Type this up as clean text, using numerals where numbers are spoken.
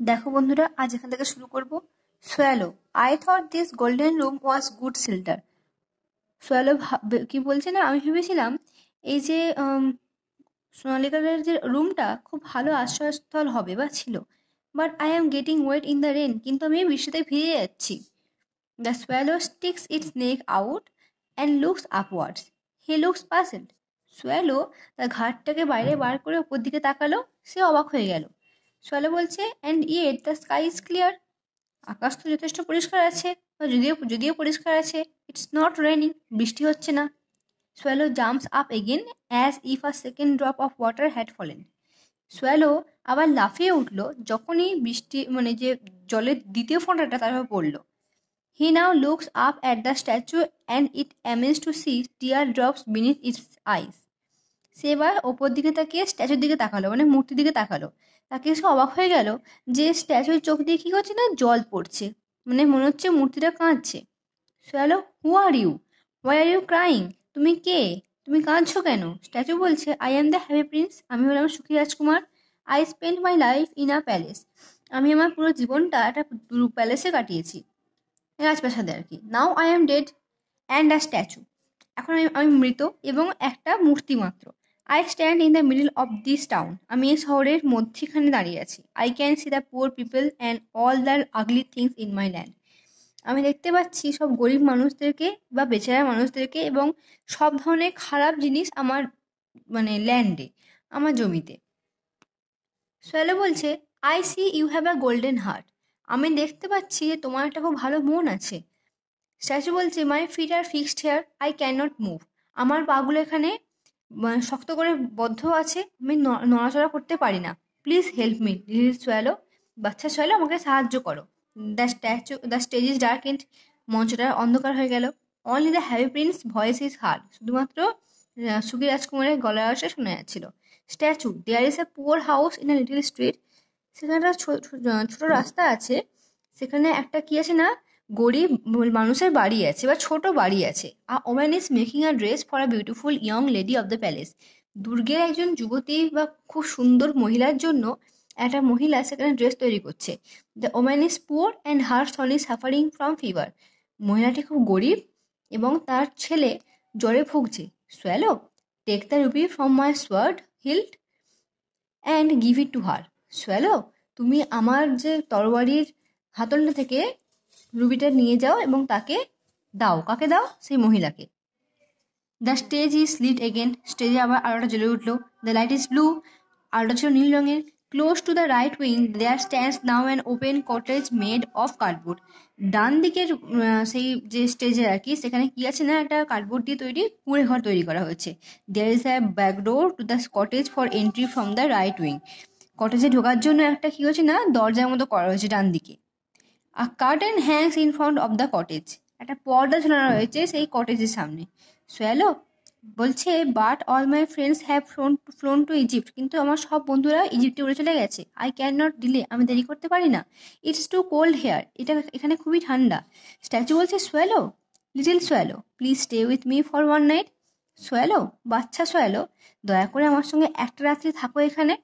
দেখো বন্ধুরা, আজ এখান থেকে শুরু করব। Swallow, I thought this golden room was good shelter. Swallow কি বলছে না, আমি ভেবেছিলাম এই যে সোনালী কালারের যে রুমটা খুব ভালো আশ্রয়স্থল হবে বা ছিল। But I am getting wet in the rain, কিন্তু আমি বৃষ্টিতে ভিজে যাচ্ছি। The swallow sticks its neck out and looks upwards. He looks puzzled. Swallow তার ঘাটটাকে বাইরে বার করে ওপর দিকে তাকালো। সে অবাক হয়ে গেল। সোয়ালো বলছে, and yet the sky is clear. আকাশ তো যথেষ্ট পরিষ্কার আছে, বা যদিও যদিও পরিষ্কার আছে। ইটস নট রেনিং, বৃষ্টি হচ্ছে না। Swallow jumps up again as if a second drop of water had fallen. Swallow আবার লাফিয়ে উঠলো যখনই বৃষ্টি মানে যে জলের দ্বিতীয় ফোঁটাটা তার উপর পড়লো। He now looks up at the statue and it amaze to see tear drops beneath its eyes. সে এবার ওপর দিকে তাকিয়ে স্ট্যাচুর দিকে তাকালো, মানে মূর্তির দিকে তাকালো। তাকে সে অবাক হয়ে গেল যে স্ট্যাচুর চোখ দিয়ে কি করছে না, জল পড়ছে। মানে মনে হচ্ছে মূর্তিটা কাঁদছে। Swallow, who are you? Why are you crying? তুমি কে? তুমি কাঁদছো কেন? স্ট্যাচু বলছে, I am the Happy Prince. আমি হলাম সুখী রাজকুমার। I spend my life in a palace. আমি আমার পুরো জীবনটা একটা প্যালেসে কাটিয়েছি, রাজপ্রাসাদে আর কি। Now I am dead and a statue. এখন আমি মৃত এবং একটা মূর্তি মাত্র। I stand in the middle of this town. আমি এই শহরের মধ্যিখানে দাঁড়িয়ে আছি। I can see the poor people and all the ugly things in my land. আমি দেখতে পাচ্ছি সব গরিব মানুষদেরকে বা বেচারা মানুষদেরকে এবং সব ধরনের খারাপ জিনিস আমার মানে ল্যান্ডে, আমার জমিতে। সোয়েলো বলছে, I see you have a golden heart. আমি দেখতে পাচ্ছি যে তোমার একটা খুব ভালো মন আছে। স্ট্যাচু বলছে, my feet are fixed here, I can not move. আমার পাগুলো এখানে শক্ত করে বদ্ধ আছে, আমি নড়াচড়া করতে পারি না। Please help me little swallow. বাচ্চা সোয়ালো, আমাকে সাহায্য করো। The stage is dark and, মঞ্চটা অন্ধকার হয়ে গেল। Only the Happy Prince voice is heard. শুধুমাত্র সুখী রাজকুমারের গলার আওয়াজটা শোনা যাচ্ছিল। Statue, there is a poor house in a little street. সেখানে একটা ছোট রাস্তা আছে। সেখানে একটা কি আছে না, গরিব মানুষের বাড়ি আছে বা ছোট বাড়ি আছে। A woman is making a dress for a beautiful young lady of the palace. দুর্গের একজন যুবতী বা খুব সুন্দর মহিলার জন্য একটা মহিলা সেখানে ড্রেস তৈরি করছে। The woman is poor and her son is suffering from fever. মহিলাটি খুব গরিব এবং তার ছেলে জ্বরে ভুগছে। Swallow, take the ruby from my sword hilt and give it to her. Swallow, তুমি আমার যে তরবারির হাতলটা থেকে রুবিটা নিয়ে যাও এবং তাকে দাও। কাকে দাও? সেই মহিলাকে। The stage is lit again. স্টেজে আবার আলোটা জ্বলে উঠলো। The light is blue. আলোটা ছিল নীল রঙের। Close to the right wing there stands now an open cottage made of cardboard. ডান দিকের সেই যে স্টেজে আর কি, সেখানে কি আছে না, একটা কার্ডবোর্ড দিয়ে তৈরি কুঁড়ে ঘর তৈরি করা হয়েছে। There is a back door to the cottage for entry from the right wing. কটেজে ঢোকার জন্য একটা কি হচ্ছে না, দরজার মতো করা হয়েছে ডান দিকে। A curtain hangs in front of the cottage. একটা পর্দা ঝোলানো রয়েছে সেই কটেজের সামনে। সোয়ালো বলছে, but all my friends have flown to Egypt. কিন্তু আমার সব বন্ধুরা ইজিপ্টে উড়ে চলে গেছে। আই ক্যান নট ডিলে, আমি দেরি করতে পারি না। ইটস টু কোল্ড হেয়ার, এখানে খুবই ঠান্ডা। স্ট্যাচু বলছে, swallow, little swallow, please stay with me for one night. Swallow, বাচ্চা সোয়ালো, দয়া করে আমার সঙ্গে একটা রাত্রি থাকো এখানে।